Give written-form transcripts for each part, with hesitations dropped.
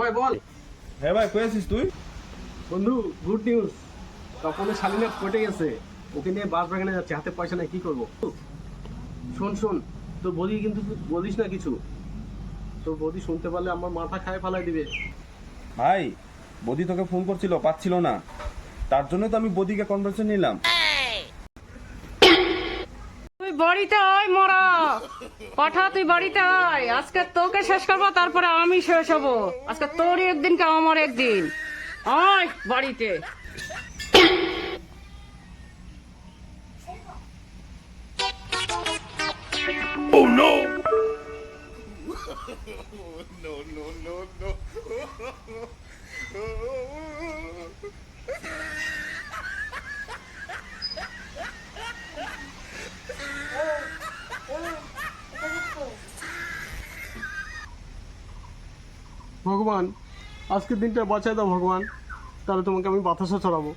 ভাই বল। হ্যাঁ ভাই, কই আছিস তুই? বন্ধু গুড নিউজ, তপনের শালিনা পটে গেছে, ওকে নিয়ে বাস বাগানে যাচ্ছে, হাতে পয়সা নাই, কি করবো? শোন শোন, তোর বৌদি কিন্তু বলিস না কিছু, তোর বৌদি শুনতে পারলে আমার মাথা খায় ফালাই দিবে। ভাই, বদি তোকে ফোন করছিল, পাচ্ছিল না, তার জন্য তো আমি বদিকে কনভারসেশন নিলাম। তুই বাড়িতে আয় মরা পাঠা, তুই বাড়িতে আয়, আজকে তোকে শেষ করবো, তারপরে আমি শেষ হবো। আজকে তোরই একদিন কে আমার একদিন। আয় বাড়িতে। ভগবান, আজকের দিনটা বাঁচায় দাও ভগবান, তাহলে তোমাকে আমি বাতাসা ছড়াবো।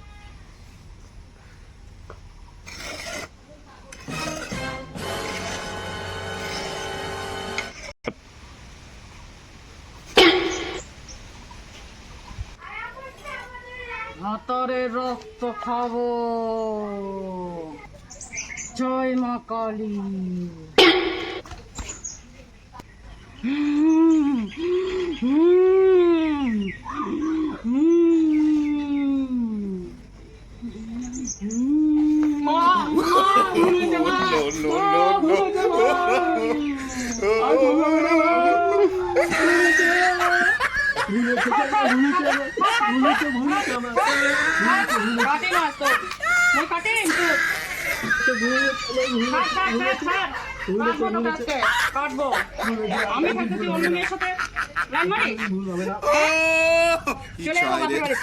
ভাতারে রক্ত খাবো। জয় মা কালী। কাটবো আমি থাকতে অন্য মেয়ের সাথে লাইন মারি চলে যাবো বাপের বাড়ি।